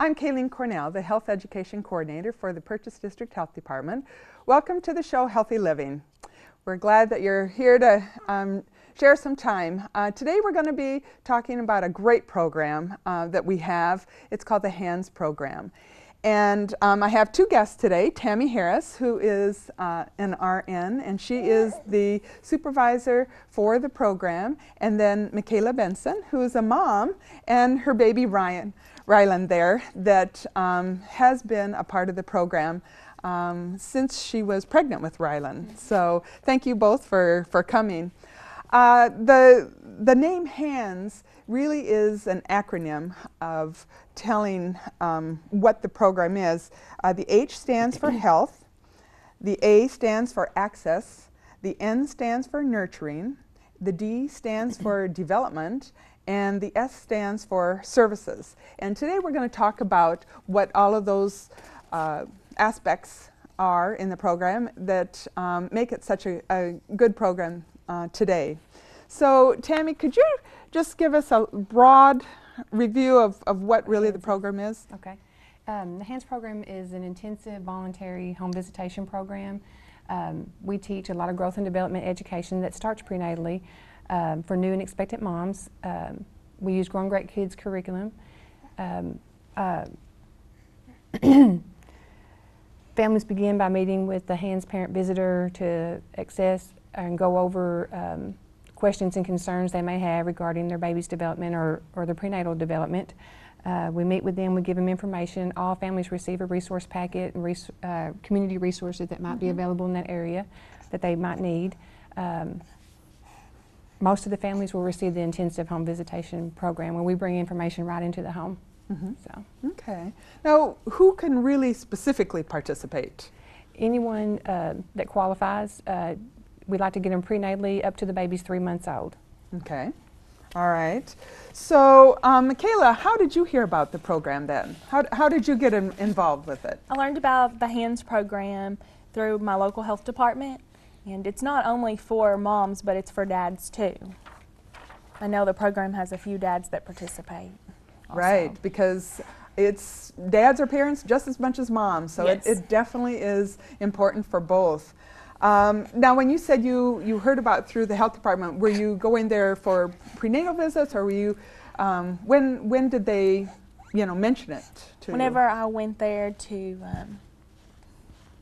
I'm Kaylene CORNELL, the Health Education Coordinator for the Purchase District Health Department. Welcome to the show, Healthy Living. We're glad that you're here to share some time. Today we're going to be talking about a great program that we have. It's called the HANDS program. And I have two guests today, Tammy Harris, who is an RN, and she is the supervisor for the program, and then Michaela Benson, who is a mom, and her baby Rylan there, that has been a part of the program since she was pregnant with Rylan. So thank you both for coming. The name HANDS really is an acronym of telling what the program is. The H stands for health, the A stands for access, the N stands for nurturing, the D stands for development, and the S stands for services. And today we're going to talk about what all of those aspects are in the program that make it such a good program today. So Tammy, could you just give us a broad review of what really the program is? Okay. The HANDS program is an intensive voluntary home visitation program. We teach a lot of growth and development education that starts prenatally for new and expectant moms. We use Growing Great Kids curriculum. Families begin by meeting with the HANDS parent visitor to access and go over questions and concerns they may have regarding their baby's development or their prenatal development. We meet with them, we give them information. All families receive a resource packet and community resources that might be available in that area that they might need. Most of the families will receive the intensive home visitation program where we bring information right into the home. So. Okay. Now, who can really specifically participate? Anyone that qualifies. We'd like to get them prenatally up to the baby's 3 months old. Okay. All right. So, Michaela, how did you hear about the program then? How did you get involved with it? I learned about the HANDS program through my local health department, and it's not only for moms, but it's for dads too. I know the program has a few dads that participate also. Right, because it's dads or parents just as much as moms, so yes. it definitely is important for both. Now, when you said you heard about it through the health department, were you going there for prenatal visits, or were you, when did they, mention it to Whenever you? I went there to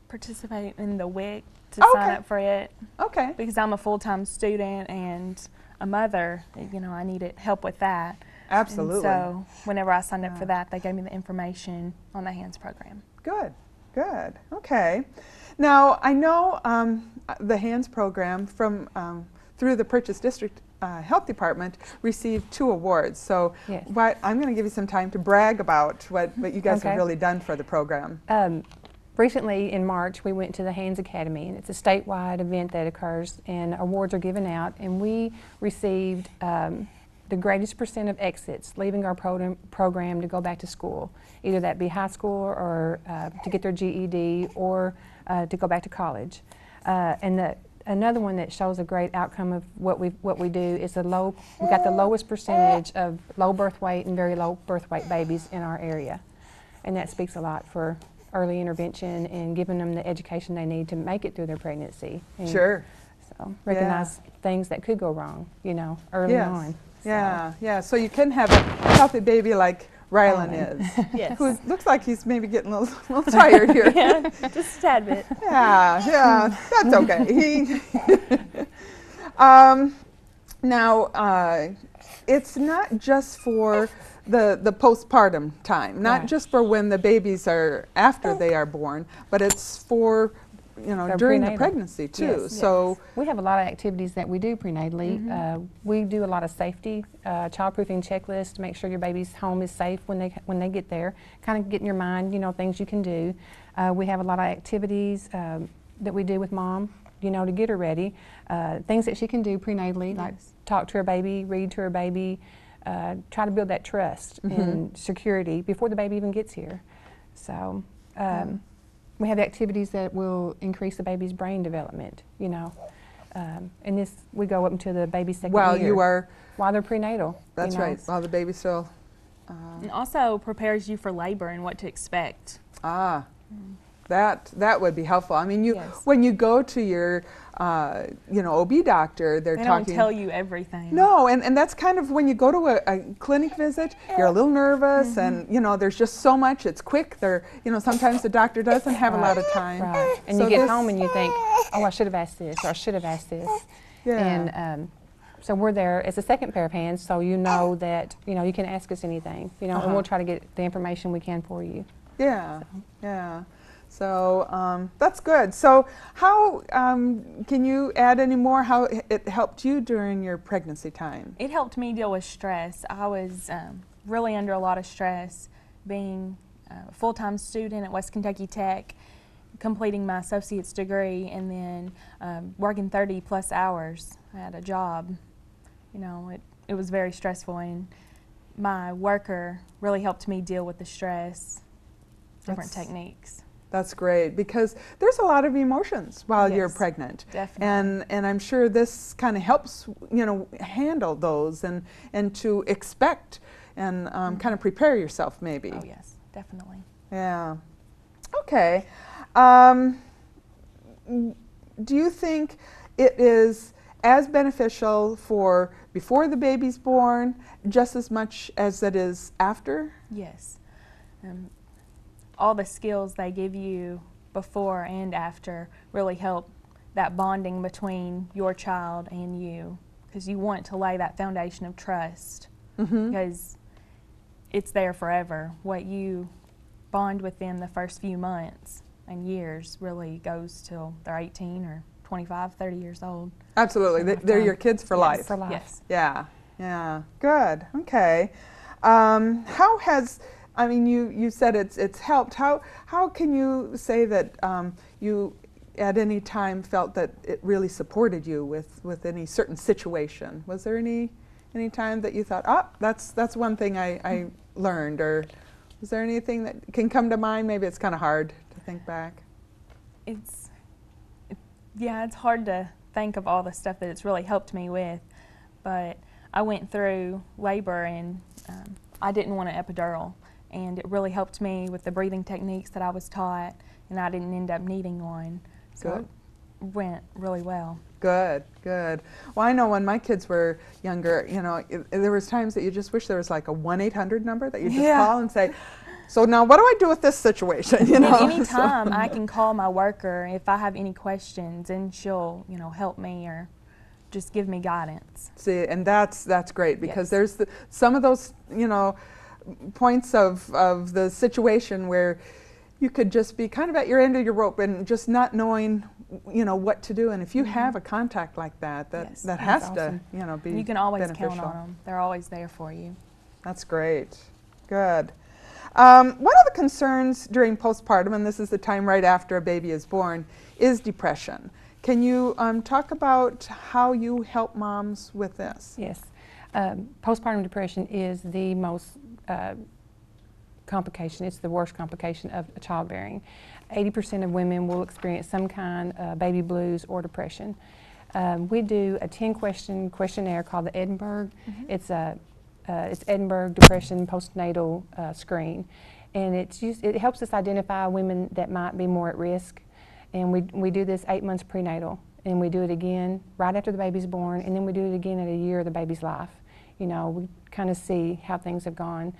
participate in the WIC to sign up for it. Okay. Because I'm a full-time student and a mother, I needed help with that. Absolutely. And so whenever I signed up for that, they gave me the information on the HANDS program. Good, good. Okay. Now, I know the HANDS program from through the Purchase District Health Department received 2 awards. So yes. I'm going to give you some time to brag about what you guys have really done for the program. Recently, in March, we went to the HANDS Academy, and it's a statewide event that occurs, and awards are given out, and we received the greatest % of exits leaving our program to go back to school, either that be high school or to get their GED or to go back to college. And another one that shows a great outcome of what we do is we got the lowest percentage of low birth weight and very low birth weight babies in our area, and that speaks a lot for early intervention and giving them the education they need to make it through their pregnancy. And sure. So recognize things that could go wrong, early on. So. Yeah. So you can have a healthy baby like Rylan is. Yes. Who looks like he's maybe getting a little tired here. Yeah, just a tad bit. Yeah, that's okay. Now, it's not just for the postpartum time, not just for when the babies are after they are born, but it's for during the pregnancy too. Yes. So we have a lot of activities that we do prenatally. We do a lot of safety, childproofing checklists to make sure your baby's home is safe when they get there. Kind of get in your mind, things you can do. We have a lot of activities that we do with mom, to get her ready. Things that she can do prenatally, like talk to her baby, read to her baby, try to build that trust and security before the baby even gets here. So. We have activities that will increase the baby's brain development, and we go up until the baby's second year. While they're prenatal. That's right, while the baby's still And also prepares you for labor and what to expect. Ah, that would be helpful. I mean, Yes. when you go to your, OB doctor, they're They talking. don't tell you everything. No, and that's kind of when you go to a clinic visit, you're a little nervous, and there's just so much. It's quick. Sometimes the doctor doesn't have a lot of time. Right. And So you get this- home and you think, oh, I should have asked this, or I should have asked this. Yeah. And so we're there as a second pair of hands, so you know that, you can ask us anything, and we'll try to get the information we can for you. Yeah, yeah. So that's good. So how can you add any more how it helped you during your pregnancy time? It helped me deal with stress. I was really under a lot of stress being a full-time student at West Kentucky Tech, completing my associate's degree, and then working 30 plus hours at a job. It was very stressful, and my worker really helped me deal with the stress, different techniques. That's great, because there's a lot of emotions while you're Yes, pregnant. definitely. And I'm sure this kind of helps, handle those and to expect and kind of prepare yourself maybe. Oh yes, definitely. Yeah. Okay. Do you think it is as beneficial for before the baby's born just as much as it is after? Yes. All the skills they give you before and after really help that bonding between your child and you, because you want to lay that foundation of trust, because it's there forever. What you bond with them the first few months and years really goes till they're 18 or 25, 30 years old. Absolutely. They're your kids for life. For life. Yes. Yeah. Yeah. Good. Okay. How has, you said it's helped. How can you say that you at any time felt that it really supported you with any certain situation? Was there any time that you thought, that's one thing I learned, or was there anything that can come to mind? Maybe it's kind of hard to think back. It's hard to think of all the stuff that it's really helped me with, but I went through labor and I didn't want an epidural, and it really helped me with the breathing techniques that I was taught, and I didn't end up needing one. So Good. it went really well. Good, good. Well, I know when my kids were younger, there was times that you just wish there was like a 1-800 number that you just call and say, so now what do I do with this situation? At any time I can call my worker if I have any questions, and she'll, help me or just give me guidance. See, and that's great, because Yes. there's some of those, points of the situation where you could just be kind of at your end of your rope and just not knowing, what to do. And if you have a contact like that Yes, that that's has awesome. to, be You can always beneficial. count on them. They're always there for you. That's great. Good. One of the concerns during postpartum, and this is the time right after a baby is born, is depression. Can you talk about how you help moms with this? Yes. Postpartum depression is the most complication. It's the worst complication of childbearing. 80% of women will experience some kind of baby blues or depression. We do a 10-question questionnaire called the Edinburgh. It's Edinburgh Depression Postnatal Screen, and it helps us identify women that might be more at risk. And we do this 8 months prenatal, and we do it again right after the baby's born, and then we do it again at a year of the baby's life. We kind of see how things have gone.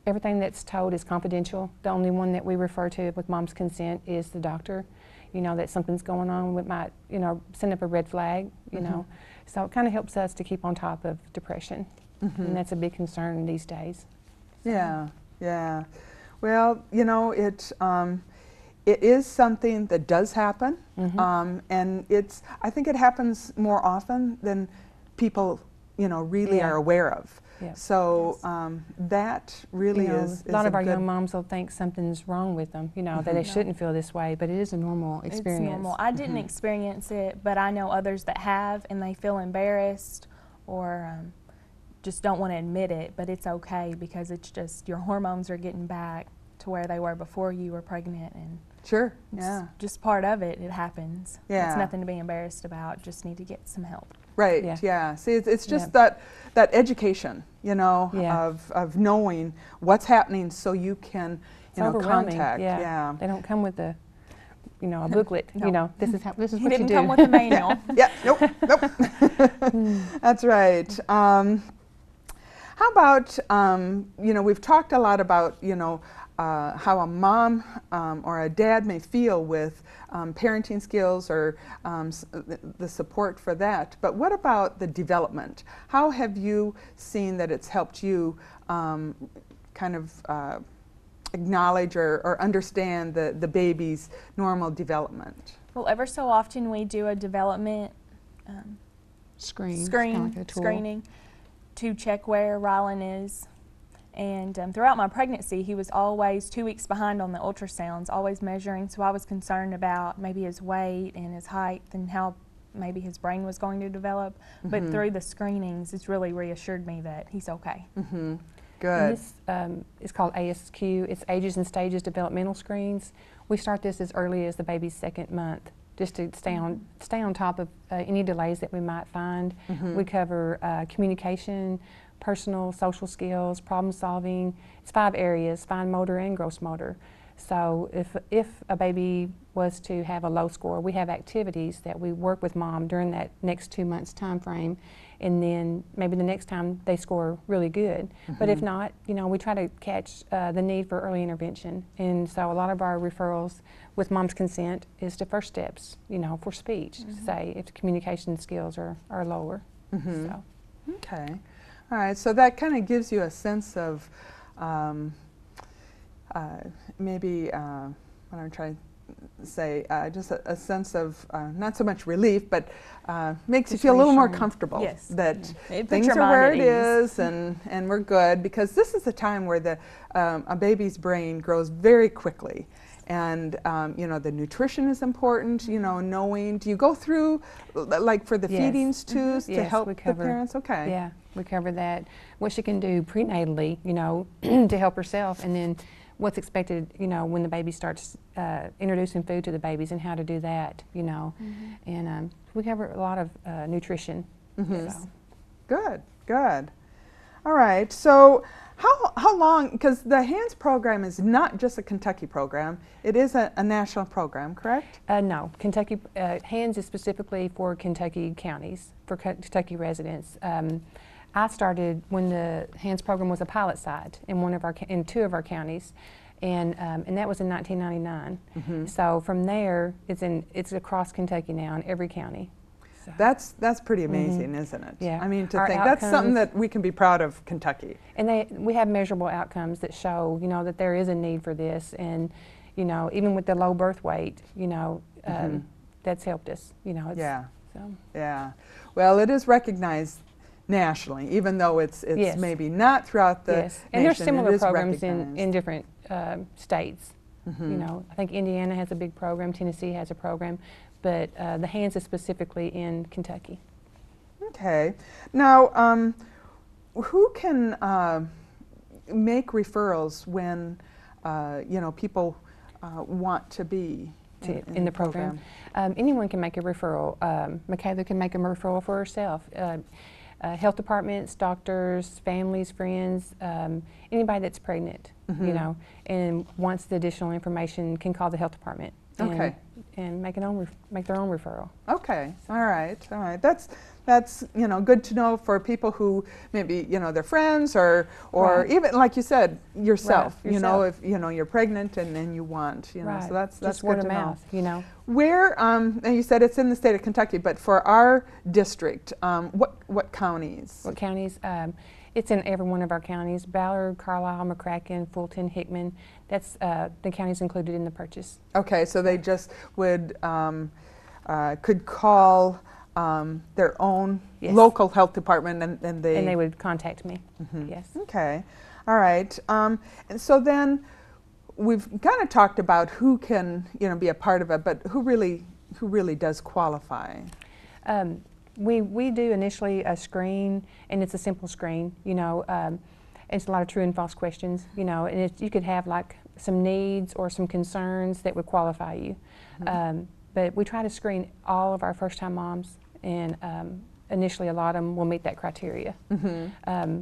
Everything that's told is confidential. The only one that we refer to with mom's consent is the doctor. That something's going on. It might, send up a red flag, So it kind of helps us to keep on top of depression. And that's a big concern these days. Yeah, yeah. Well, it is something that does happen, and I think it happens more often than people, really are aware of. Yeah. So that really is a lot of our good young moms will think something's wrong with them, that they shouldn't feel this way, but it is a normal experience. It's normal. I didn't experience it, but I know others that have, and they feel embarrassed or just don't want to admit it, but it's okay, because it's just your hormones are getting back to where they were before you were pregnant, and Sure, it's yeah. just part of it. It happens. Yeah. It's nothing to be embarrassed about. Just need to get some help. Right. Yeah. Yeah. See, it's just Yeah. that education, you know, Yeah. of knowing what's happening, so you can, It's you know, overwhelming. contact. Yeah. Yeah. They don't come with a, you know, a booklet. No. You know, this is what He you didn't do. come with a manual. Yeah. Nope. Nope. That's right. How about, you know, we've talked a lot about, you know, how a mom or a dad may feel with parenting skills or the support for that. But what about the development? How have you seen that it's helped you kind of acknowledge or understand the baby's normal development? Well, ever so often we do a development screening to check where Rylan is. And throughout my pregnancy, he was always 2 weeks behind on the ultrasounds, always measuring, so I was concerned about maybe his weight and his height and how maybe his brain was going to develop. But through the screenings, it's really reassured me that he's okay. Good. And this is called ASQ. It's Ages and Stages Developmental Screens. We start this as early as the baby's second month, just to stay on top of any delays that we might find. We cover communication, personal, social skills, problem solving. It's 5 areas: fine motor and gross motor. So if a baby was to have a low score, we have activities that we work with mom during that next 2 months time frame, and then maybe the next time they score really good. But if not, you know, we try to catch the need for early intervention. And so a lot of our referrals with mom's consent is to first steps, you know, for speech, say if the communication skills are lower. So. Okay. All right, so that kind of gives you a sense of maybe, what I'm trying to say, just a sense of not so much relief, but makes you feel a little more comfortable. Yes. That It puts things your are mind where at it ease. is, and we're good, because this is the time where a baby's brain grows very quickly. And you know, the nutrition is important, you know, knowing. Do you go through, like, for the feedings too, to Yes, help we the cover, parents? Okay. Yeah, we cover that. What she can do prenatally, you know, to help herself, and then what's expected, you know, when the baby starts introducing food to the babies, and how to do that, you know. And we cover a lot of nutrition. So. Good, good. All right, so how long, because the HANDS program is not just a Kentucky program, it is a national program, correct? No, Kentucky, HANDS is specifically for Kentucky counties, for Kentucky residents. I started when the HANDS program was a pilot site in 2 of our counties, and that was in 1999. So from there, it's across Kentucky now in every county. So. That's pretty amazing, isn't it? Yeah. I mean, to Our think that's something outcomes- that we can be proud of, Kentucky. And we have measurable outcomes that show, you know, that there is a need for this, and, you know, even with the low birth weight, you know, that's helped us, you know. Yeah. So. Yeah. Well, it is recognized nationally, even though it's Yes. maybe not throughout the Yes, nation. and there's it similar is programs recognized. in different states. You know, I think Indiana has a big program, Tennessee has a program, but the HANDS is specifically in Kentucky. Okay. Now, who can make referrals when, you know, people want to be in the program? Anyone can make a referral. Michaela can make a referral for herself. Health departments, doctors, families, friends, anybody that's pregnant, you know, and wants the additional information can call the health department. And make their own referral. Okay, all right. That's you know, good to know for people who maybe, you know, their friends or Right. even, like you said, yourself. Right, You know, yourself. if you know you're pregnant and then you want, you know, Right. so that's Just good word to of know. mouth, you know. Where and you said it's in the state of Kentucky, but for our district, what counties? What counties? It's in every one of our counties: Ballard, Carlisle, McCracken, Fulton, Hickman. That's the counties included in the purchase. Okay, so they just would could call their own Yes. local health department, and they would contact me. Yes. Okay, all right. And so then we've kind of talked about who can, you know, be a part of it, but who really does qualify? We do initially a screen, and it's a simple screen. You know, it's a lot of true and false questions. You know, and you could have like some needs or some concerns that would qualify you. But we try to screen all of our first-time moms, and initially a lot of them will meet that criteria. Mm-hmm.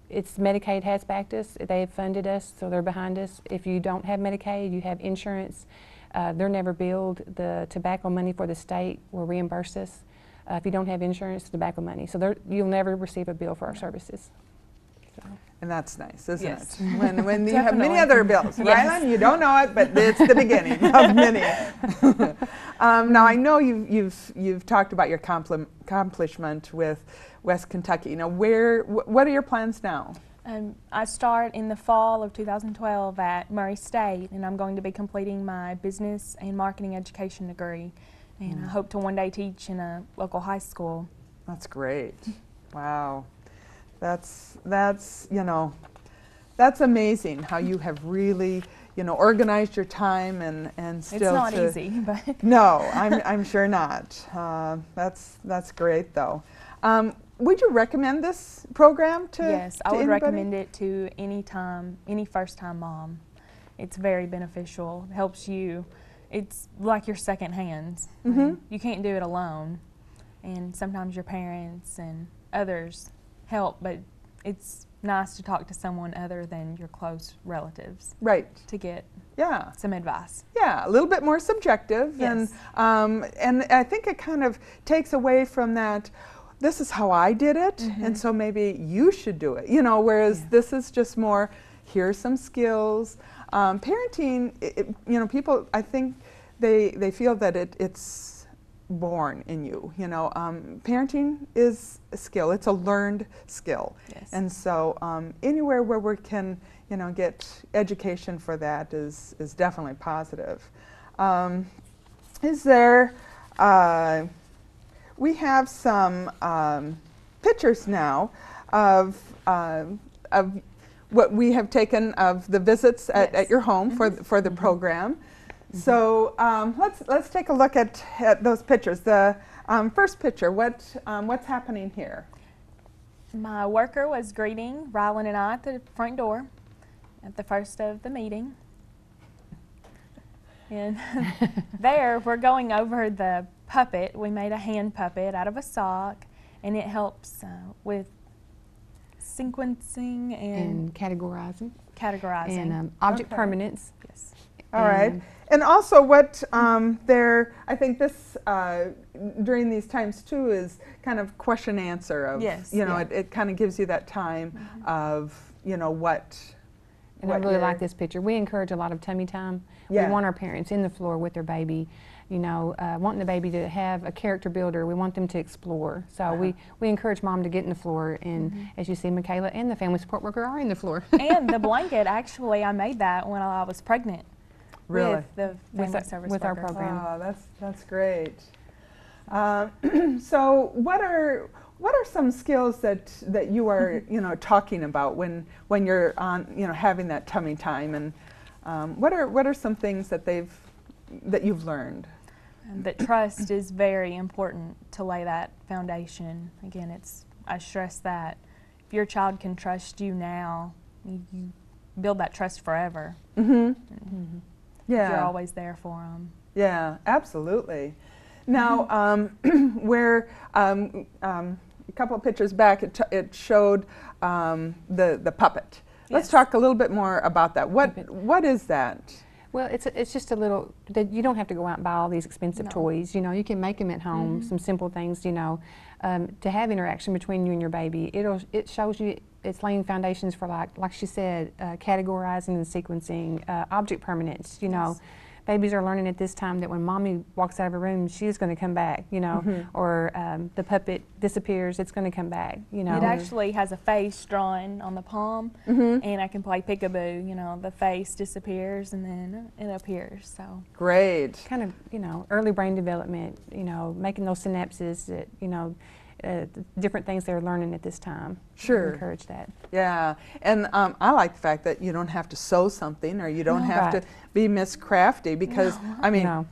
It's Medicaid has backed us. They've funded us, so they're behind us. If you don't have Medicaid, you have insurance, they're never billed. The tobacco money for the state will reimburse us. If you don't have insurance, tobacco money. So you'll never receive a bill for our services. So. And that's nice, isn't Yes. it? When you have many Definitely. other bills, Yes. Rylan, you don't know it, but it's the beginning of many. Now I know you've talked about your accomplishment with West Kentucky. Now, what are your plans now? I start in the fall of 2012 at Murray State, and I'm going to be completing my business and marketing education degree. And I hope to one day teach in a local high school. That's great. Wow. That's that's amazing how you have really, organized your time and still. It's not easy, but No, I'm sure not. That's great though. Would you recommend this program to? yes, I to would anybody? recommend it to any first-time mom. It's very beneficial. It helps you. It's like your second hands. Mhm. You can't do it alone, and sometimes your parents and others help, but it's nice to talk to someone other than your close relatives Right. to get Yeah. some advice. Yeah, a little bit more subjective, Yes. and I think it kind of takes away from that. This is how I did it, and so maybe you should do it. Whereas Yeah. this is just more. Here's some skills. Parenting, people. I think they feel that it's born in you. Parenting is a skill. It's a learned skill, Yes. and so anywhere where we can, get education for that is definitely positive. Is there? We have some pictures now of what we have taken of the visits at Yes. your home for the program. So let's take a look at those pictures. The first picture. What's happening here? My worker was greeting Rylan and I at the front door at the first of the meeting. And there we're going over the puppet. We made a hand puppet out of a sock, and it helps with sequencing and categorizing. categorizing. And object Okay. permanence. yes. All right. And also what I think this, during these times too, is kind of question answer of, Yes. you know, it kind of gives you that time of, you know, what. And I really like this picture. We encourage a lot of tummy time. Yeah. We want our parents in the floor with their baby, you know, wanting the baby to have a character builder. We want them to explore. So we encourage mom to get in the floor. And as you see, Michaela and the family support worker are in the floor. And the blanket, actually, I made that when I was pregnant. Really? With the family service with our worker. program. Oh, that's great. So what are some skills that you are you know talking about when you're on having that tummy time, and what are some things that you've learned? And that trust is very important to lay that foundation. Again, I stress that if your child can trust you now, you build that trust forever. Yeah. You're always there for them. Yeah, absolutely. Now, where a couple of pictures back, it showed the puppet. Let's Yes. talk a little bit more about that. What is that? Well, it's just a little, you don't have to go out and buy all these expensive No. toys. You know, you can make them at home, some simple things, you know, to have interaction between you and your baby. It shows you, it's laying foundations for, like she said, categorizing and sequencing, object permanence, you know. Babies are learning at this time that when mommy walks out of a room, she's going to come back, you know, or the puppet disappears, it's going to come back, you know. It actually has a face drawn on the palm, and I can play peekaboo. You know, the face disappears and then it appears. So Great. Kind of, you know, early brain development, you know, making those synapses that, you know, different things they're learning at this time. Sure. We encourage that. Yeah, and I like the fact that you don't have to sew something, or you don't No. have Right. to be Miss Crafty, because I mean No.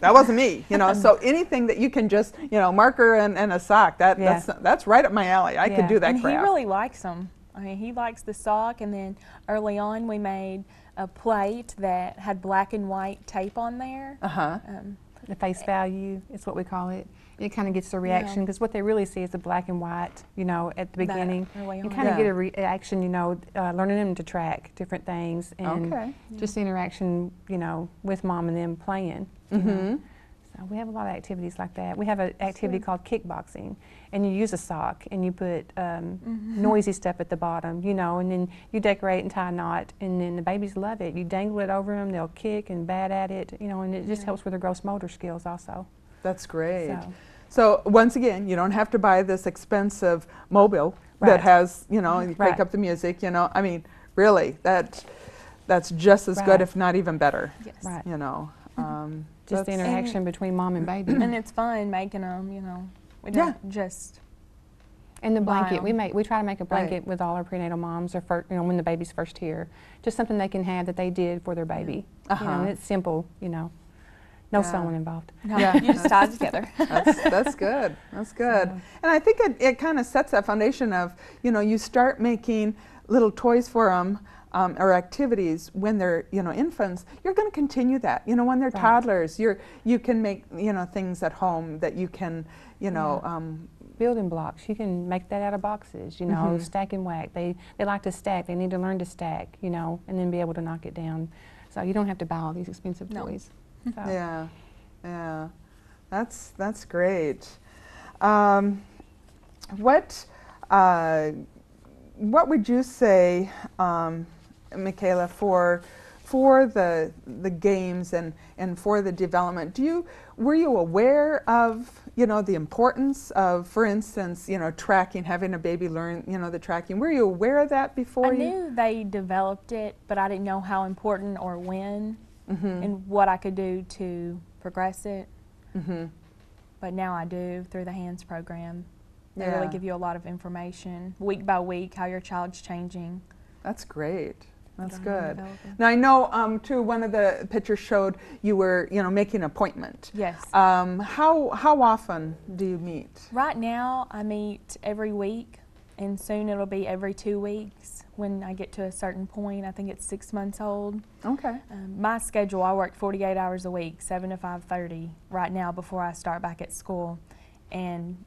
that wasn't me, you know. So anything that you can just marker and a sock, Yeah. that's right up my alley. I could Yeah. do that and craft. he really likes them. I mean, he likes the sock. And then early on, we made a plate that had black and white tape on there. the face value is what we call it. It kind of gets a reaction because what they really see is the black and white, you know, at the beginning. You kind of get a reaction, you know, learning them to track different things and just the interaction, you know, with mom and them playing. You know. So we have a lot of activities like that. We have an activity called kickboxing, and you use a sock and you put noisy stuff at the bottom, you know, and then you decorate and tie a knot, and then the babies love it. You dangle it over them, they'll kick and bat at it, you know, and it just helps with their gross motor skills also. That's great. So once again, you don't have to buy this expensive mobile that has, you know, you pick up the music, you know. I mean, really, that's just as good, if not even better. Yes. You know. Just the interaction between mom and baby. And it's fun making them, you know. We don't just. And the blanket, we try to make a blanket with all our prenatal moms, or you know, when the baby's first here, just something they can have that they did for their baby. You know, and it's simple, you know, no sewing involved. No, you just tie it together. That's good. That's good. And I think it kind of sets that foundation of, you know, you start making little toys for them. Or activities when they're, you know, infants. You're going to continue that. You know, when they're toddlers, you can make, you know, things at home that you can, you know, building blocks. You can make that out of boxes. You know, stack and whack. They like to stack. They need to learn to stack. You know, and then be able to knock it down. So you don't have to buy all these expensive toys. So. Yeah, that's great. What would you say, Michaela, for the games and for the development? Were you aware of, you know, the importance of, for instance, you know, tracking, having a baby learn, you know, the tracking? Were you aware of that before? I knew they developed it, but I didn't know how important or when and what I could do to progress it. But now I do through the HANDS program. They really give you a lot of information week by week, how your child's changing. That's great. That's good. Now I know too, one of the pictures showed you were, you know, making an appointment. Yes. How often do you meet? Right now I meet every week, and soon it'll be every 2 weeks when I get to a certain point. I think it's 6 months old. Okay. My schedule, I work 48 hours a week, 7 to 5:30 right now before I start back at school, and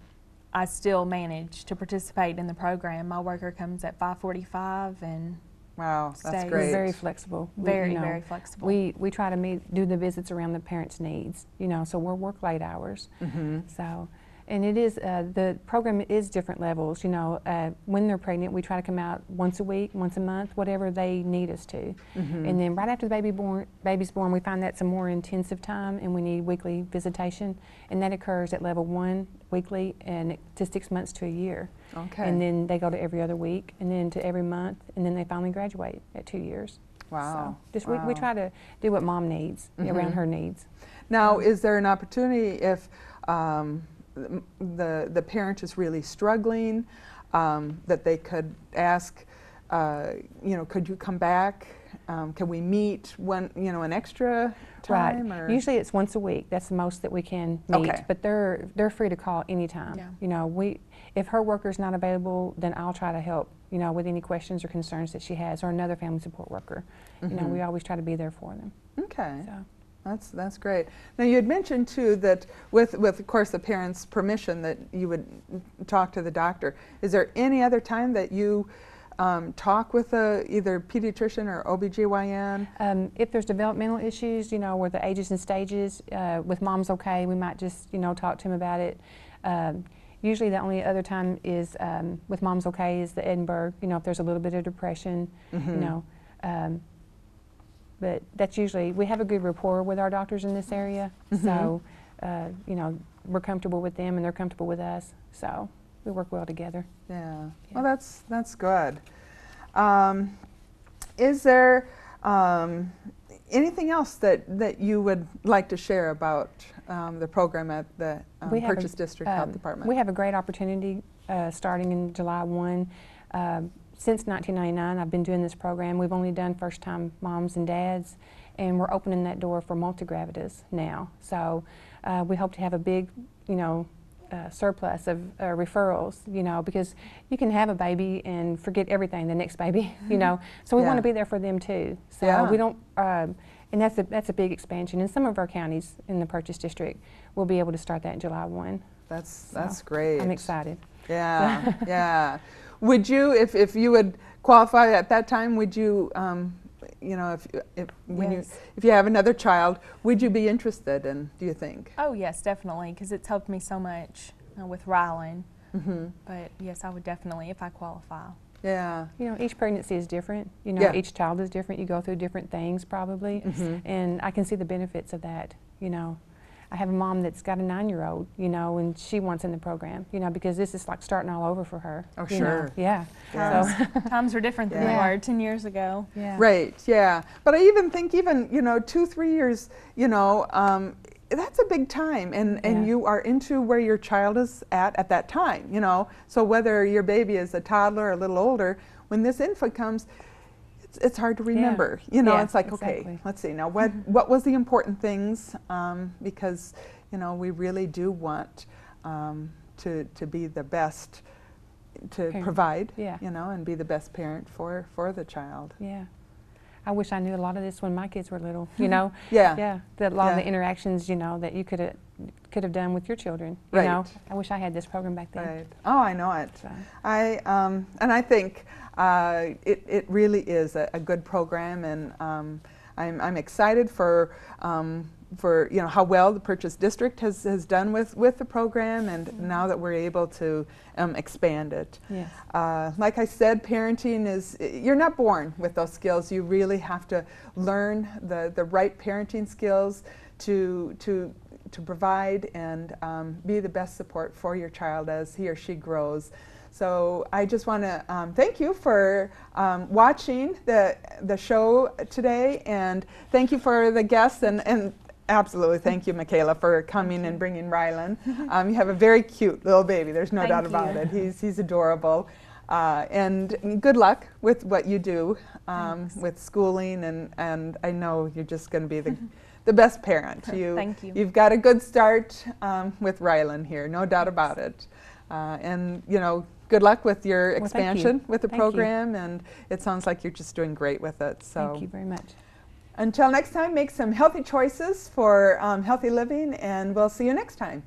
I still manage to participate in the program. My worker comes at 5:45 and wow, that's stays. great. We're very flexible. Very, you know, very flexible. We try to do the visits around the parents' needs, you know, so we'll work late hours. So, and it is, the program is different levels, you know. When they're pregnant, we try to come out once a week, once a month, whatever they need us to. And then right after the baby's born, we find that's a more intensive time and we need weekly visitation, and that occurs at level 1 weekly and to 6 months to a year. Okay. And then they go to every other week and then to every month, and then they finally graduate at 2 years. Wow. So just we try to do what mom needs around her needs. Now, is there an opportunity if the parent is really struggling, that they could ask, you know, could you come back? Can we meet one, you know, an extra time? Right. Or? Usually it's once a week. That's the most that we can meet. Okay. But they're free to call anytime. Yeah. You know, if her worker's not available, then I'll try to help, you know, with any questions or concerns that she has, or another family support worker. You know, we always try to be there for them. Okay. So. That's great. Now you had mentioned too that with of course the parents' permission that you would talk to the doctor. Is there any other time that you talk with either pediatrician or OBGYN? If there's developmental issues, you know, where the ages and stages, with Mom's Okay, we might just, you know, talk to him about it. Usually the only other time is with Mom's Okay is the Edinburgh, you know, if there's a little bit of depression, you know. But that's usually, we have a good rapport with our doctors in this area, so, you know, we're comfortable with them and they're comfortable with us, so we work well together. Yeah. Well, that's good. Is there anything else that you would like to share about the program at the Purchase District Health Department? We have a great opportunity starting in July 1. Since 1999, I've been doing this program. We've only done first-time moms and dads, and we're opening that door for multigravidas now. So we hope to have a big, you know, surplus of referrals, you know, because you can have a baby and forget everything the next baby, you know. So we want to be there for them too. So we don't, And that's a big expansion. In some of our counties in the Purchase District, we'll be able to start that in July 1. That's great. I'm excited. Yeah, yeah. Would you, if you would qualify at that time, would you, you know, if you have another child, would you be interested in, do you think? Oh yes, definitely, because it's helped me so much with Rylan. Mm-hmm. But yes, I would definitely if I qualify. Yeah. You know, each pregnancy is different. You know, each child is different. You go through different things probably. Mm-hmm. And I can see the benefits of that, you know. I have a mom that's got a 9-year-old, you know, and she wants in the program, you know, because this is like starting all over for her. Oh, you sure. know. Yeah. Times are different than they were 10 years ago. Yeah. Right, yeah. But I even think you know, 2-3 years, you know, that's a big time, and you are into where your child is at that time, you know. So whether your baby is a toddler or a little older, when this infant comes, it's hard to remember. You know, it's like, okay, let's see now, what was the important things, because, you know, we really do want to be the best, to parent. provide, Yeah. you know, and be the best parent for the child. Yeah. I wish I knew a lot of this when my kids were little, you know. Yeah. Yeah. A lot of the interactions, you know, that you could have done with your children, you know. I wish I had this program back then. Right. Oh, I know it. So. And I think it really is a good program, and I'm excited for you know how well the Purchase District has done with the program, and now that we're able to expand it. Yes. Like I said, parenting is, you're not born with those skills. You really have to learn the right parenting skills to provide and be the best support for your child as he or she grows. So I just want to thank you for watching the show today, and thank you for the guests, and absolutely thank you, Michaela, for coming and bringing Rylan. You have a very cute little baby, there's no doubt about it. He's adorable. And good luck with what you do with schooling, and I know you're just going to be the best parent. Thank you. You've got a good start with Rylan here, no doubt about it. And, you know, good luck with your expansion with the program, and it sounds like you're just doing great with it. So thank you very much. Until next time, make some healthy choices for healthy living, and we'll see you next time.